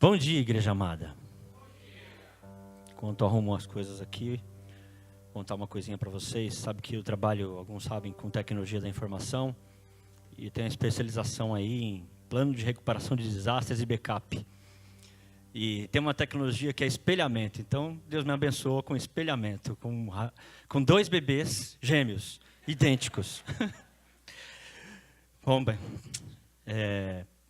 Bom dia, igreja amada. Enquanto eu arrumo as coisas aqui, vou contar uma coisinha para vocês. Sabe que eu trabalho, alguns sabem, com tecnologia da informação e tenho especialização aí em plano de recuperação de desastres e backup. E tem uma tecnologia que é espelhamento. Então, Deus me abençoou com espelhamento, com 2 bebês gêmeos, idênticos. Bom, bem,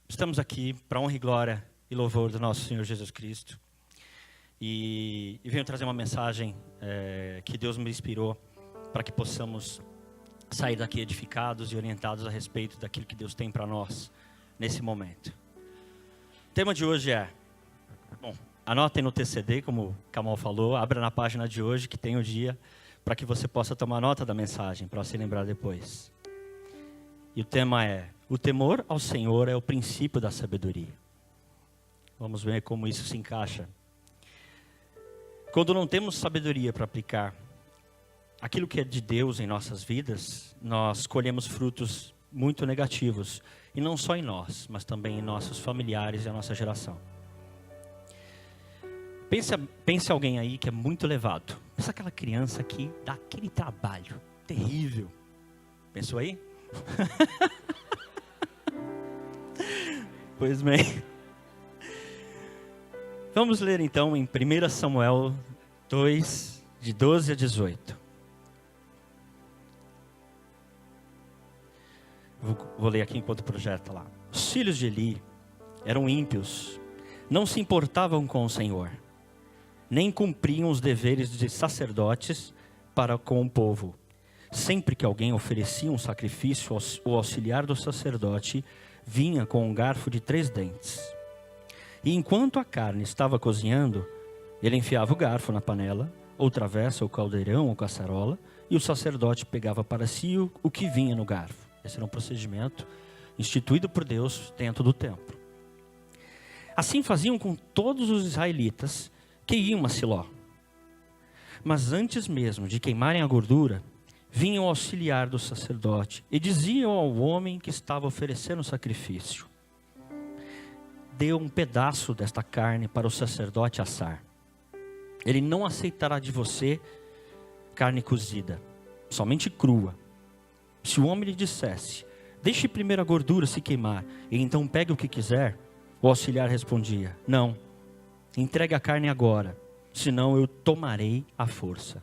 estamos aqui para honra e glória e louvor do nosso Senhor Jesus Cristo. E venho trazer uma mensagem que Deus me inspirou para que possamos sair daqui edificados e orientados a respeito daquilo que Deus tem para nós nesse momento. O tema de hoje anotem no TCD, como o Kamal falou, abra na página de hoje que tem o dia para que você possa tomar nota da mensagem, para se lembrar depois. E o tema é: o temor ao Senhor é o princípio da sabedoria. Vamos ver como isso se encaixa. Quando não temos sabedoria para aplicar aquilo que é de Deus em nossas vidas, nós colhemos frutos muito negativos. E não só em nós, mas também em nossos familiares e a nossa geração. Pense alguém aí que é muito levado. Pensa aquela criança que dá aquele trabalho terrível. Pensou aí? Pois bem. Vamos ler então em 1 Samuel 2, de 12 a 18. Vou ler aqui enquanto projeta lá. Os filhos de Eli eram ímpios, não se importavam com o Senhor, nem cumpriam os deveres de sacerdotes para com o povo. Sempre que alguém oferecia um sacrifício, o auxiliar do sacerdote vinha com um garfo de 3 dentes. E enquanto a carne estava cozinhando, ele enfiava o garfo na panela, ou travessa, ou caldeirão, ou caçarola, e o sacerdote pegava para si o que vinha no garfo. Esse era um procedimento instituído por Deus dentro do templo. Assim faziam com todos os israelitas que iam a Siló. Mas antes mesmo de queimarem a gordura, vinha o auxiliar do sacerdote e diziam ao homem que estava oferecendo o sacrifício: dê um pedaço desta carne para o sacerdote assar. Ele não aceitará de você carne cozida, somente crua. Se o homem lhe dissesse: deixe primeiro a gordura se queimar, e então pegue o que quiser, o auxiliar respondia: não, entregue a carne agora, senão eu tomarei à força.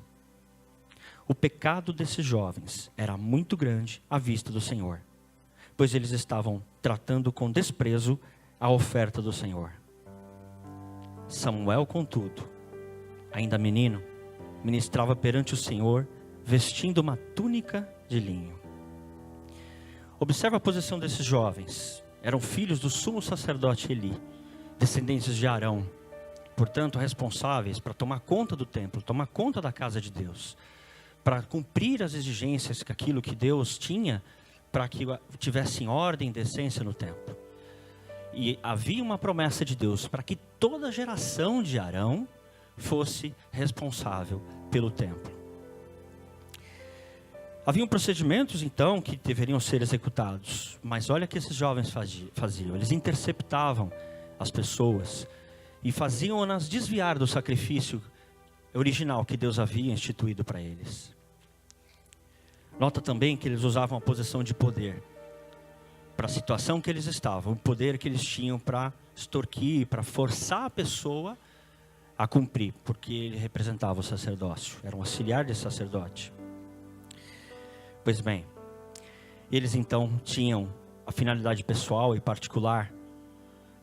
O pecado desses jovens era muito grande à vista do Senhor, pois eles estavam tratando com desprezo a oferta do Senhor. Samuel, contudo, ainda menino, ministrava perante o Senhor, vestindo uma túnica de linho. Observa a posição desses jovens. Eram filhos do sumo sacerdote Eli, descendentes de Arão, portanto responsáveis para tomar conta do templo, tomar conta da casa de Deus, para cumprir as exigências que aquilo que Deus tinha, para que tivesse ordem e decência no templo. E havia uma promessa de Deus para que toda a geração de Arão fosse responsável pelo templo. Haviam procedimentos então que deveriam ser executados, mas olha o que esses jovens faziam. Eles interceptavam as pessoas e faziam-nas desviar do sacrifício original que Deus havia instituído para eles. Nota também que eles usavam a posição de poder para a situação que eles estavam, o poder que eles tinham para extorquir, para forçar a pessoa a cumprir, porque ele representava o sacerdócio, era um auxiliar desse sacerdote. Pois bem, eles então tinham a finalidade pessoal e particular,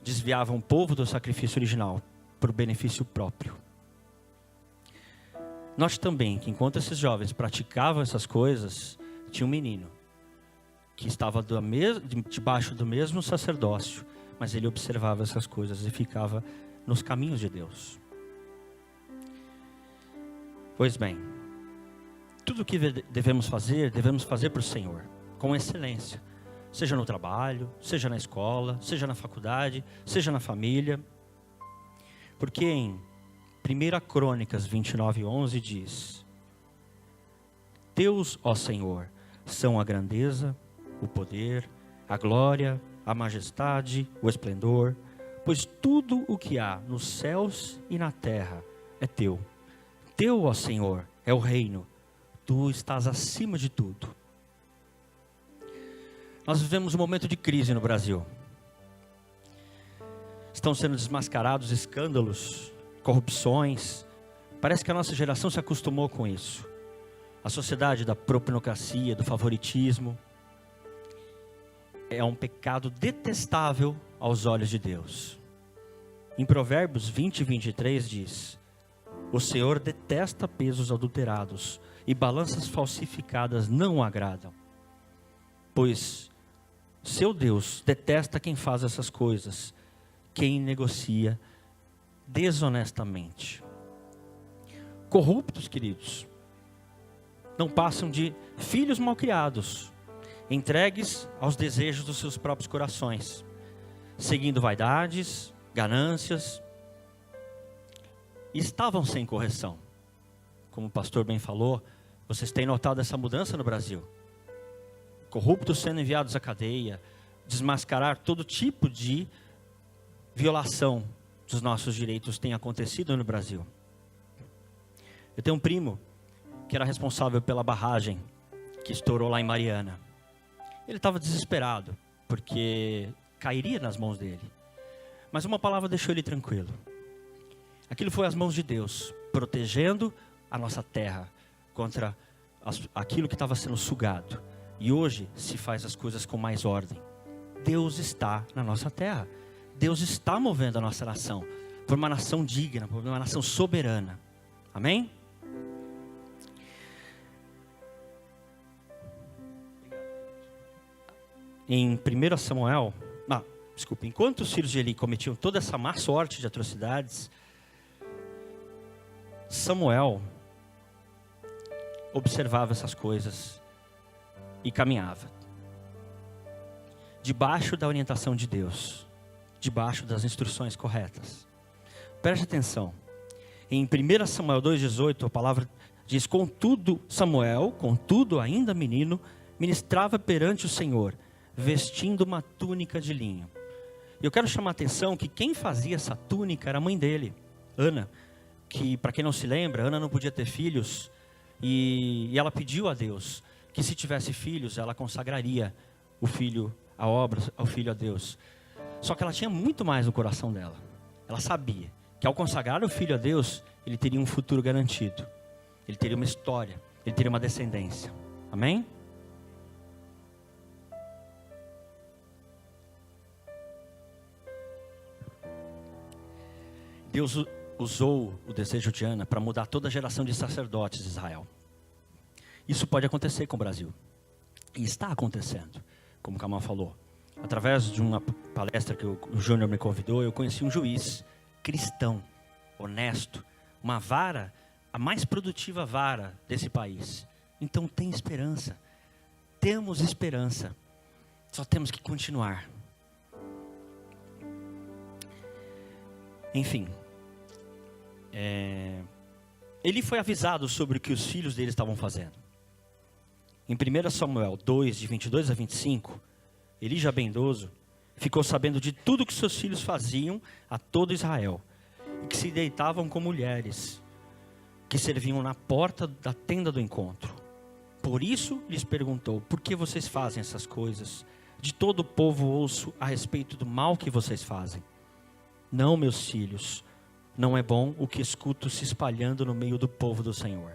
desviavam o povo do sacrifício original para o benefício próprio. Note também que enquanto esses jovens praticavam essas coisas, tinha um menino que estava debaixo do mesmo sacerdócio, mas ele observava essas coisas e ficava nos caminhos de Deus. Pois bem, tudo o que devemos fazer para o Senhor, com excelência, seja no trabalho, seja na escola, seja na faculdade, seja na família, porque em 1 Crônicas 29:11 diz: Teus, ó Senhor, são a grandeza, o poder, a glória, a majestade, o esplendor, pois tudo o que há nos céus e na terra é teu. Teu, ó Senhor, é o reino. Tu estás acima de tudo. Nós vivemos um momento de crise no Brasil. Estão sendo desmascarados escândalos, corrupções. Parece que a nossa geração se acostumou com isso. A sociedade da propinocracia, do favoritismo. É um pecado detestável aos olhos de Deus. Em Provérbios 20, 23 diz: o Senhor detesta pesos adulterados e balanças falsificadas não o agradam. Pois seu Deus detesta quem faz essas coisas, quem negocia desonestamente. Corruptos, queridos, não passam de filhos malcriados, entregues aos desejos dos seus próprios corações, seguindo vaidades, ganâncias, e estavam sem correção. Como o pastor bem falou, vocês têm notado essa mudança no Brasil. Corruptos sendo enviados à cadeia, desmascarar todo tipo de violação dos nossos direitos tem acontecido no Brasil. Eu tenho um primo que era responsável pela barragem que estourou lá em Mariana. Ele estava desesperado, porque cairia nas mãos dele. Mas uma palavra deixou ele tranquilo. Aquilo foi as mãos de Deus, protegendo a nossa terra contra aquilo que estava sendo sugado. E hoje se faz as coisas com mais ordem. Deus está na nossa terra. Deus está movendo a nossa nação por uma nação digna, por uma nação soberana. Amém? Em 1 Samuel, enquanto os filhos de Eli cometiam toda essa má sorte de atrocidades, Samuel observava essas coisas e caminhava debaixo da orientação de Deus, debaixo das instruções corretas. Preste atenção, em 1 Samuel 2,18 a palavra diz: contudo Samuel, contudo ainda menino, ministrava perante o Senhor, vestindo uma túnica de linho. Eu quero chamar a atenção que quem fazia essa túnica era a mãe dele, Ana, que, para quem não se lembra, Ana não podia ter filhos, e ela pediu a Deus que, se tivesse filhos, ela consagraria o filho, a obra, ao filho a Deus. Só que ela tinha muito mais no coração dela. Ela sabia que, ao consagrar o filho a Deus, ele teria um futuro garantido, ele teria uma história, ele teria uma descendência. Amém? Deus usou o desejo de Ana para mudar toda a geração de sacerdotes de Israel. Isso pode acontecer com o Brasil. E está acontecendo, como o Kamal falou. Através de uma palestra que o Júnior me convidou, eu conheci um juiz cristão, honesto, uma vara, a mais produtiva vara desse país. Então tem esperança. Temos esperança. Só temos que continuar. Enfim. Ele foi avisado sobre o que os filhos dele estavam fazendo. Em 1 Samuel 2, de 22 a 25, Eli, já bem idoso, ficou sabendo de tudo que seus filhos faziam a todo Israel, e que se deitavam com mulheres, que serviam na porta da tenda do encontro. Por isso lhes perguntou: por que vocês fazem essas coisas? De todo o povo ouço a respeito do mal que vocês fazem. Não, meus filhos, não é bom o que escuto se espalhando no meio do povo do Senhor.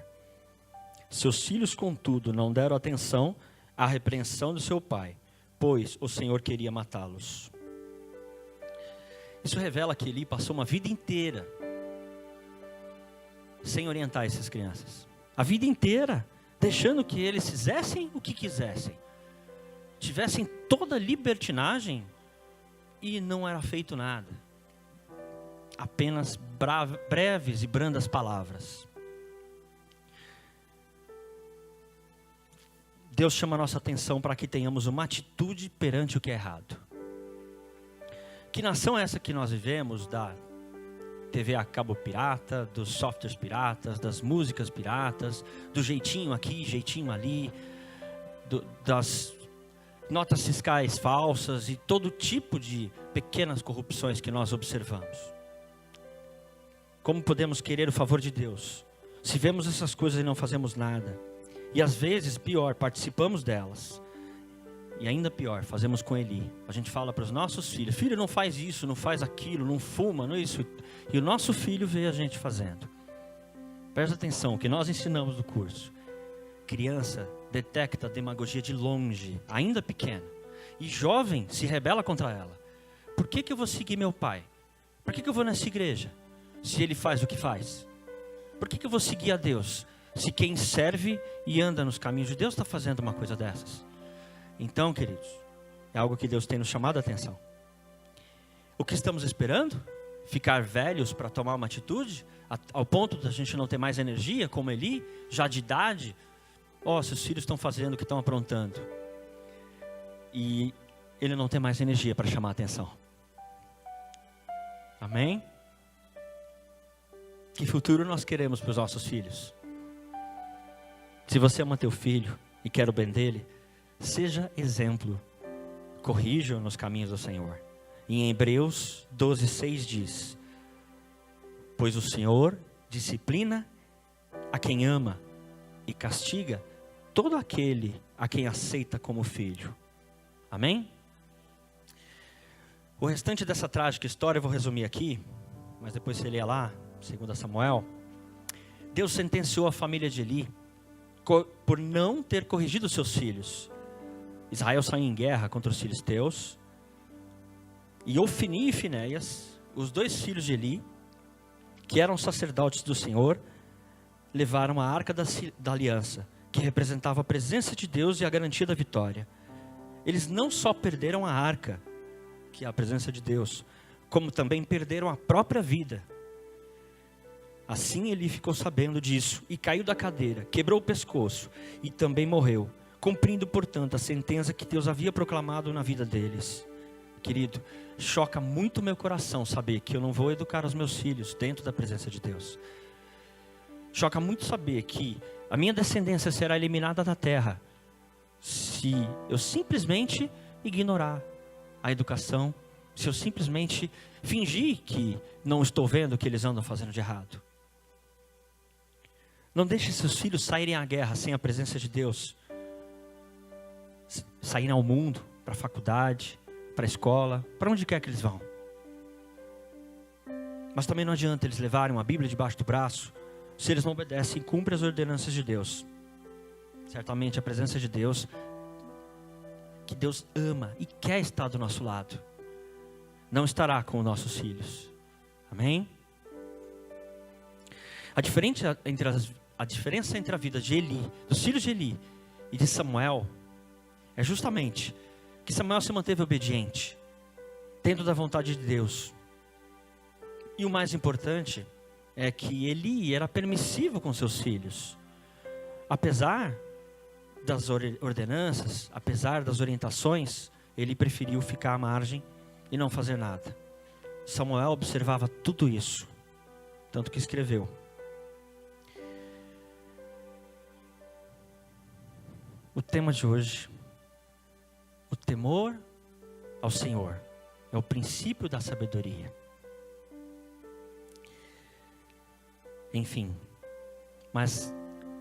Seus filhos, contudo, não deram atenção à repreensão do seu pai, pois o Senhor queria matá-los. Isso revela que Eli passou uma vida inteira sem orientar essas crianças. A vida inteira, deixando que eles fizessem o que quisessem, tivessem toda a libertinagem, e não era feito nada. Apenas breves e brandas palavras. Deus chama a nossa atenção para que tenhamos uma atitude perante o que é errado. Que nação é essa que nós vivemos, da TV a cabo pirata, dos softwares piratas, das músicas piratas, do jeitinho aqui, jeitinho ali, das notas fiscais falsas e todo tipo de pequenas corrupções que nós observamos. Como podemos querer o favor de Deus se vemos essas coisas e não fazemos nada? E às vezes, pior, participamos delas. E ainda pior, fazemos com Eli. A gente fala para os nossos filhos: filho, não faz isso, não faz aquilo, não fuma, não isso. E o nosso filho vê a gente fazendo. Presta atenção, o que nós ensinamos no curso. Criança detecta a demagogia de longe, ainda pequena. E jovem se rebela contra ela. Por que eu vou seguir meu pai? Por que eu vou nessa igreja, se ele faz o que faz? Por que eu vou seguir a Deus, se quem serve e anda nos caminhos de Deus está fazendo uma coisa dessas? Então, queridos, é algo que Deus tem nos chamado a atenção. O que estamos esperando? Ficar velhos para tomar uma atitude? Ao ponto de a gente não ter mais energia, como Eli, já de idade? Seus filhos estão fazendo o que estão aprontando. E ele não tem mais energia para chamar a atenção. Amém? Que futuro nós queremos para os nossos filhos? Se você ama teu filho e quer o bem dele, seja exemplo. Corrija-o nos caminhos do Senhor. E em Hebreus 12:6 diz: pois o Senhor disciplina a quem ama e castiga todo aquele a quem aceita como filho. Amém? O restante dessa trágica história eu vou resumir aqui, mas depois você lê lá, 2 Samuel. Deus sentenciou a família de Eli por não ter corrigido seus filhos. Israel saiu em guerra contra os filisteus, e Ofni e Finéias, os dois filhos de Eli, que eram sacerdotes do Senhor, levaram a arca da aliança, que representava a presença de Deus e a garantia da vitória. Eles não só perderam a arca, que é a presença de Deus, como também perderam a própria vida. Assim Eli ficou sabendo disso e caiu da cadeira, quebrou o pescoço e também morreu, cumprindo, portanto, a sentença que Deus havia proclamado na vida deles. Querido, choca muito meu coração saber que eu não vou educar os meus filhos dentro da presença de Deus. Choca muito saber que a minha descendência será eliminada da terra se eu simplesmente ignorar a educação, se eu simplesmente fingir que não estou vendo o que eles andam fazendo de errado. Não deixe seus filhos saírem à guerra sem a presença de Deus. Saírem ao mundo, para a faculdade, para a escola, para onde quer que eles vão. Mas também não adianta eles levarem uma Bíblia debaixo do braço, se eles não obedecem e cumprem as ordenanças de Deus. Certamente a presença de Deus, que Deus ama e quer estar do nosso lado, não estará com os nossos filhos. Amém? A diferença entre a vida de Eli, dos filhos de Eli e de Samuel, é justamente que Samuel se manteve obediente, dentro da vontade de Deus. E o mais importante é que Eli era permissivo com seus filhos. Apesar das ordenanças, apesar das orientações, ele preferiu ficar à margem e não fazer nada. Samuel observava tudo isso, tanto que escreveu: o tema de hoje, o temor ao Senhor, é o princípio da sabedoria. Enfim, mas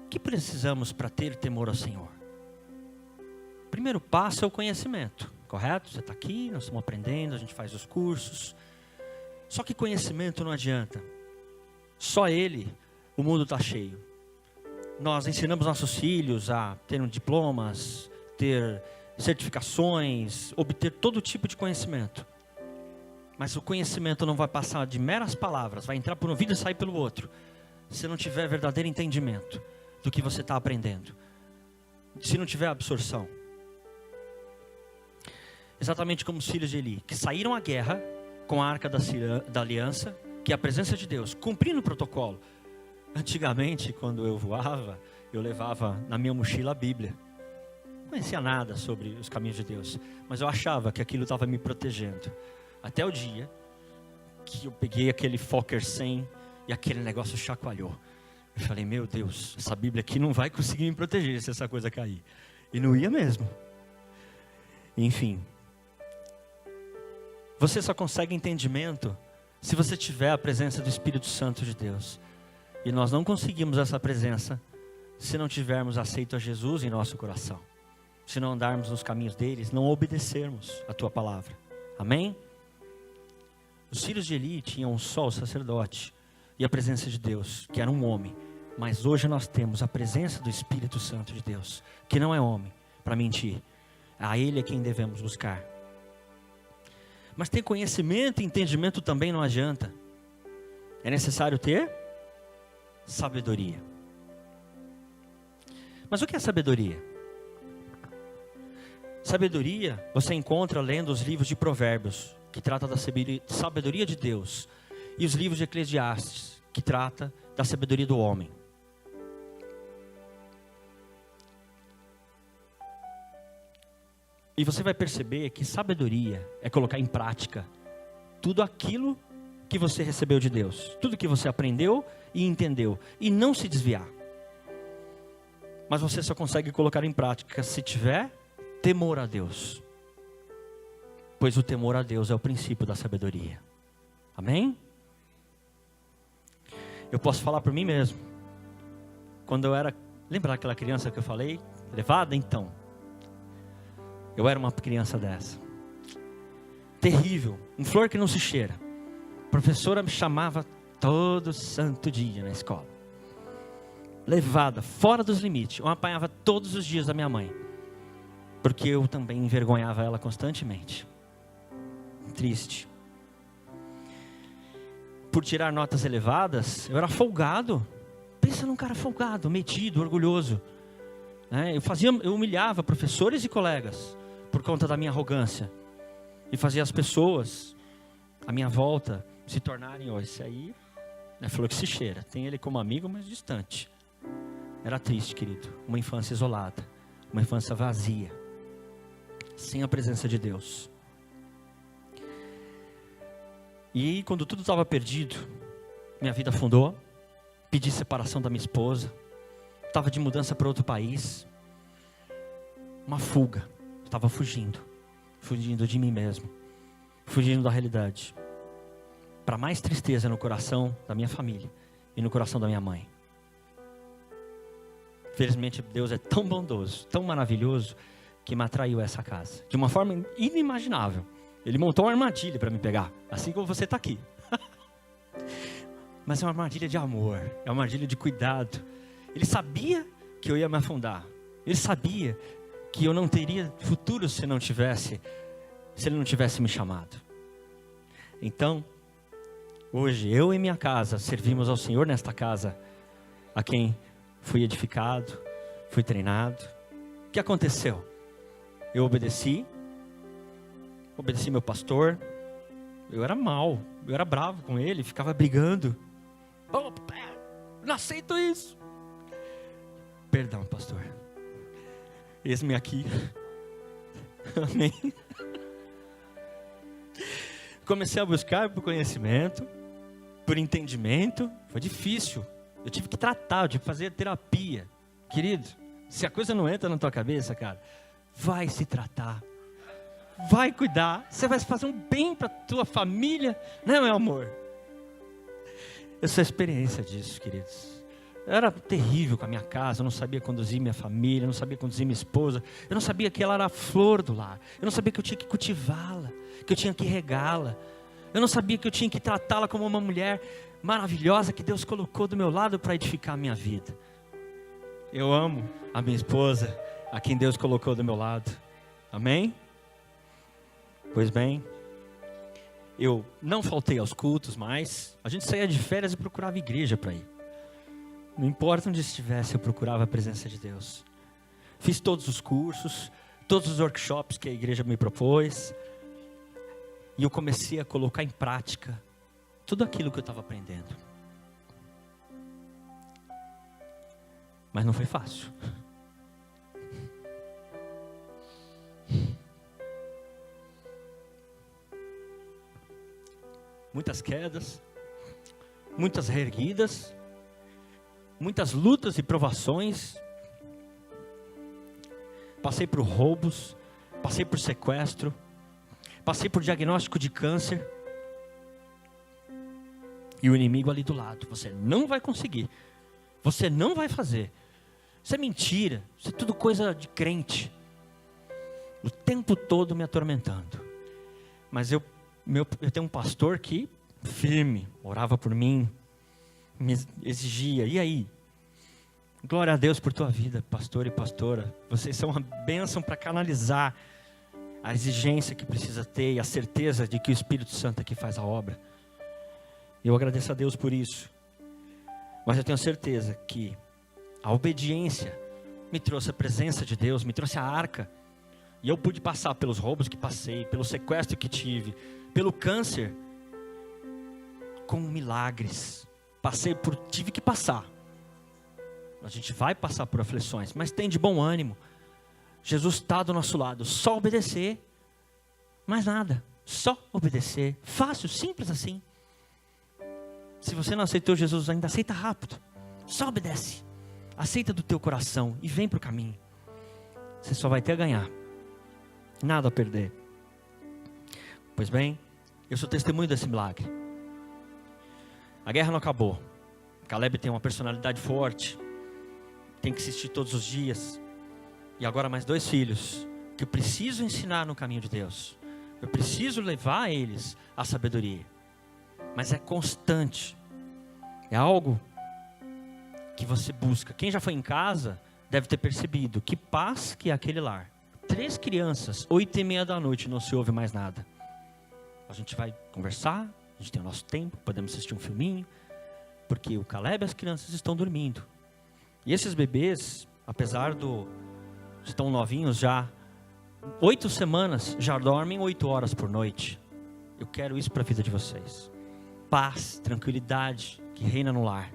o que precisamos para ter temor ao Senhor? O primeiro passo é o conhecimento, correto? Você está aqui, nós estamos aprendendo, a gente faz os cursos. Só que conhecimento não adianta. Só ele, o mundo está cheio. Nós ensinamos nossos filhos a terem diplomas, ter certificações, obter todo tipo de conhecimento. Mas o conhecimento não vai passar de meras palavras, vai entrar por um ouvido e sair pelo outro, se não tiver verdadeiro entendimento do que você está aprendendo, se não tiver absorção. Exatamente como os filhos de Eli, que saíram à guerra com a arca da aliança, que é a presença de Deus, cumprindo o protocolo. Antigamente, quando eu voava, eu levava na minha mochila a Bíblia. Não conhecia nada sobre os caminhos de Deus, mas eu achava que aquilo estava me protegendo. Até o dia que eu peguei aquele Fokker 100 e aquele negócio chacoalhou. Eu falei, meu Deus, essa Bíblia aqui não vai conseguir me proteger se essa coisa cair. E não ia mesmo. Enfim. Você só consegue entendimento se você tiver a presença do Espírito Santo de Deus. E nós não conseguimos essa presença se não tivermos aceito a Jesus em nosso coração. Se não andarmos nos caminhos deles, não obedecermos a tua palavra. Amém? Os filhos de Eli tinham só o sacerdote e a presença de Deus, que era um homem. Mas hoje nós temos a presença do Espírito Santo de Deus, que não é homem para mentir. A Ele é quem devemos buscar. Mas ter conhecimento e entendimento também não adianta. É necessário ter sabedoria. Mas o que é sabedoria? Sabedoria você encontra lendo os livros de Provérbios, que trata da sabedoria de Deus, e os livros de Eclesiastes, que trata da sabedoria do homem. E você vai perceber que sabedoria é colocar em prática tudo aquilo que você recebeu de Deus, tudo que você aprendeu e entendeu, e não se desviar. Mas você só consegue colocar em prática se tiver temor a Deus, pois o temor a Deus é o princípio da sabedoria. Amém? Eu posso falar por mim mesmo. Quando eu era, lembra daquela criança que eu falei? Levada então. Eu era uma criança dessa. Terrível, flor que não se cheira. A professora me chamava todo santo dia na escola. Levada, fora dos limites. Eu apanhava todos os dias da minha mãe. Porque eu também envergonhava ela constantemente. Triste. Por tirar notas elevadas, eu era folgado. Pensa num cara folgado, metido, orgulhoso. Eu humilhava professores e colegas por conta da minha arrogância. E fazia as pessoas à minha volta se tornarem, esse aí é flor que se cheira. Tem ele como amigo, mas distante. Era triste, querido. Uma infância isolada. Uma infância vazia. Sem a presença de Deus. E quando tudo estava perdido, minha vida afundou. Pedi separação da minha esposa. Estava de mudança para outro país. Uma fuga. Estava fugindo. Fugindo de mim mesmo. Fugindo da realidade. Para mais tristeza no coração da minha família. E no coração da minha mãe. Felizmente Deus é tão bondoso, tão maravilhoso, que me atraiu a essa casa. De uma forma inimaginável. Ele montou uma armadilha para me pegar. Assim como você está aqui. Mas é uma armadilha de amor. É uma armadilha de cuidado. Ele sabia que eu ia me afundar. Ele sabia que eu não teria futuro se ele não tivesse me chamado. Então, hoje eu e minha casa servimos ao Senhor nesta casa, a quem fui edificado, fui treinado. O que aconteceu? Eu obedeci meu pastor. Eu era mau, eu era bravo com ele, ficava brigando. Não aceito isso. Perdão, pastor. Eis-me aqui. Amém. Comecei a buscar por conhecimento, por entendimento. Foi difícil. Eu tive que tratar, eu tive que fazer terapia. Querido, se a coisa não entra na tua cabeça, cara, vai se tratar. Vai cuidar. Você vai fazer um bem para tua família. Não, meu amor? Eu sou a experiência disso, queridos. Eu era terrível com a minha casa. Eu não sabia conduzir minha família. Eu não sabia conduzir minha esposa. Eu não sabia que ela era a flor do lar. Eu não sabia que eu tinha que cultivá-la, que eu tinha que regá-la. Eu não sabia que eu tinha que tratá-la como uma mulher maravilhosa que Deus colocou do meu lado para edificar a minha vida. Eu amo a minha esposa, a quem Deus colocou do meu lado. Amém? Pois bem, eu não faltei aos cultos mais. A gente saía de férias e procurava igreja para ir. Não importa onde estivesse, eu procurava a presença de Deus. Fiz todos os cursos, todos os workshops que a igreja me propôs. E eu comecei a colocar em prática tudo aquilo que eu estava aprendendo. Mas não foi fácil. Muitas quedas, muitas reerguidas, muitas lutas e provações. Passei por roubos, passei por sequestro, passei por diagnóstico de câncer. E o inimigo ali do lado: você não vai conseguir, você não vai fazer, isso é mentira, isso é tudo coisa de crente. O tempo todo me atormentando. Mas eu tenho um pastor que, firme, orava por mim, me exigia: e aí? Glória a Deus por tua vida, pastor e pastora. Vocês são uma bênção para canalizar a exigência que precisa ter e a certeza de que o Espírito Santo aqui faz a obra. Eu agradeço a Deus por isso. Mas eu tenho certeza que a obediência me trouxe a presença de Deus, me trouxe a arca. E eu pude passar pelos roubos que passei, pelo sequestro que tive, pelo câncer, com milagres. Tive que passar. A gente vai passar por aflições, mas tem de bom ânimo. Jesus está do nosso lado, só obedecer. Mais nada, só obedecer. Fácil, simples assim. Se você não aceitou Jesus ainda, aceita rápido. Só obedece. Aceita do teu coração e vem para o caminho. Você só vai ter a ganhar. Nada a perder. Pois bem, eu sou testemunho desse milagre. A guerra não acabou. Caleb tem uma personalidade forte. Tem que assistir todos os dias. E agora mais 2 filhos que eu preciso ensinar no caminho de Deus. Eu preciso levar eles à sabedoria. Mas é constante. É algo que você busca. Quem já foi em casa deve ter percebido que paz que é aquele lar. 3 crianças, 8h30 da noite, não se ouve mais nada. A gente vai conversar, a gente tem o nosso tempo, podemos assistir um filminho, porque o Caleb e as crianças estão dormindo. E esses bebês, apesar estão novinhos já, 8 semanas, já dormem 8 horas por noite. Eu quero isso para a vida de vocês. Paz, tranquilidade que reina no lar.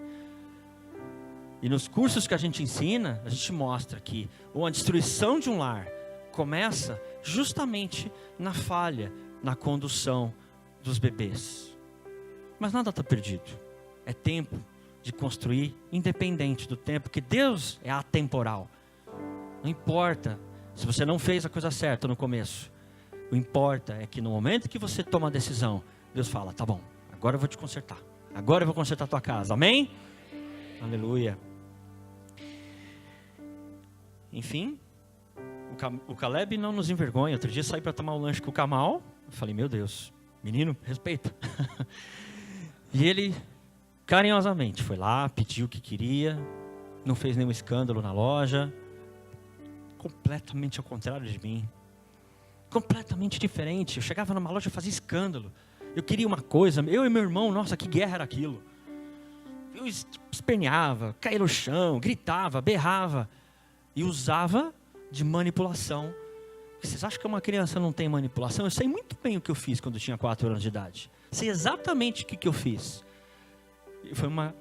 E nos cursos que a gente ensina, a gente mostra que uma destruição de um lar começa justamente na falha, na condução dos bebês. Mas nada está perdido. É tempo de construir, independente do tempo, que Deus é atemporal. Não importa se você não fez a coisa certa no começo. O importa é que no momento que você toma a decisão, Deus fala: tá bom, agora eu vou te consertar. Agora eu vou consertar a tua casa. Amém? Aleluia. Enfim, o Caleb não nos envergonha. Outro dia saí para tomar um lanche com o Kamal. Eu falei: meu Deus, menino, respeita. E ele carinhosamente foi lá, pediu o que queria, não fez nenhum escândalo na loja. Completamente ao contrário de mim. Completamente diferente. Eu chegava numa loja e fazia escândalo. Eu queria uma coisa, eu e meu irmão, nossa, que guerra era aquilo. Eu esperneava, caía no chão, gritava, berrava. E usava de manipulação. Vocês acham que uma criança não tem manipulação? Eu sei muito bem o que eu fiz quando eu tinha 4 anos de idade. Sei exatamente o que eu fiz. E foi uma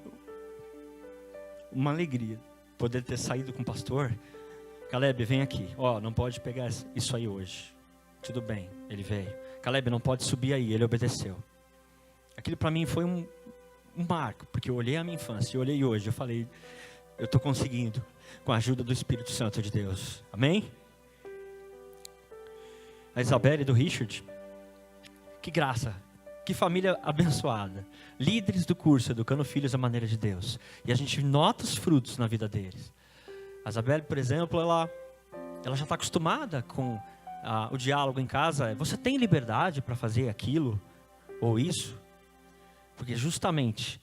alegria poder ter saído com o pastor. Caleb, vem aqui. Não pode pegar isso aí hoje. Tudo bem, ele veio. Caleb, não pode subir aí, ele obedeceu. Aquilo para mim foi um marco, porque eu olhei a minha infância, eu olhei hoje, eu falei: eu estou conseguindo, com a ajuda do Espírito Santo de Deus. Amém? A Isabelle e do Richard, que graça, que família abençoada. Líderes do curso, educando filhos à maneira de Deus. E a gente nota os frutos na vida deles. A Isabelle, por exemplo, ela já está acostumada com o diálogo em casa. Você tem liberdade para fazer aquilo ou isso? Porque justamente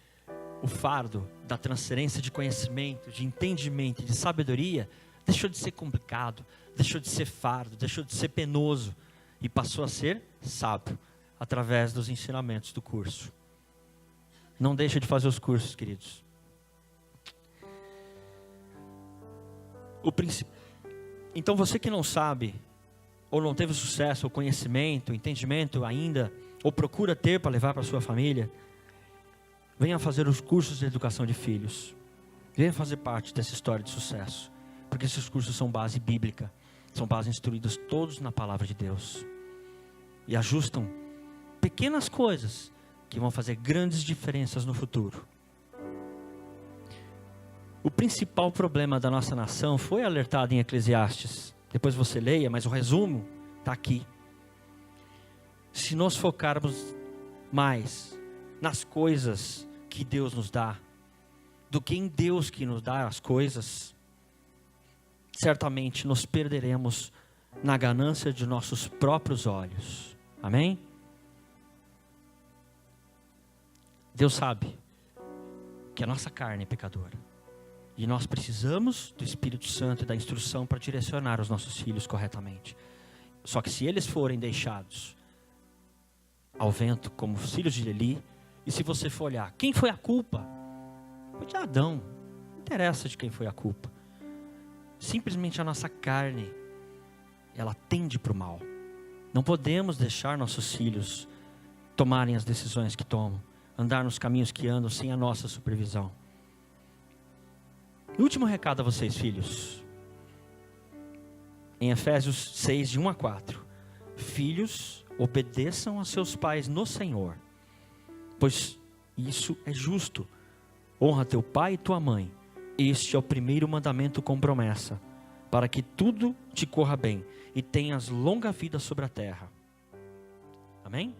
o fardo da transferência de conhecimento, de entendimento, de sabedoria, deixou de ser complicado, deixou de ser fardo, deixou de ser penoso e passou a ser sábio através dos ensinamentos do curso. Não deixa de fazer os cursos, queridos. Então você que não sabe, ou não teve sucesso, ou conhecimento, entendimento ainda, ou procura ter para levar para a sua família, venha fazer os cursos de educação de filhos. Venha fazer parte dessa história de sucesso. Porque esses cursos são base bíblica. São bases instruídas todos na palavra de Deus. E ajustam pequenas coisas que vão fazer grandes diferenças no futuro. O principal problema da nossa nação foi alertado em Eclesiastes. Depois você leia, mas o resumo está aqui. Se nós focarmos mais nas coisas que Deus nos dá, do que em Deus que nos dá as coisas, certamente nos perderemos na ganância de nossos próprios olhos. Amém? Deus sabe que a nossa carne é pecadora. E nós precisamos do Espírito Santo e da instrução para direcionar os nossos filhos corretamente. Só que se eles forem deixados ao vento como os filhos de Eli, e se você for olhar, quem foi a culpa? Foi de Adão. Não interessa de quem foi a culpa. Simplesmente a nossa carne, ela tende para o mal. Não podemos deixar nossos filhos tomarem as decisões que tomam, andar nos caminhos que andam sem a nossa supervisão. E último recado a vocês, filhos. Em Efésios 6, de 1 a 4. Filhos, obedeçam a seus pais no Senhor, pois isso é justo. Honra teu pai e tua mãe. Este é o primeiro mandamento com promessa, para que tudo te corra bem e tenhas longa vida sobre a terra. Amém?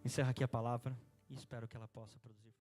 Encerro aqui a palavra e espero que ela possa produzir.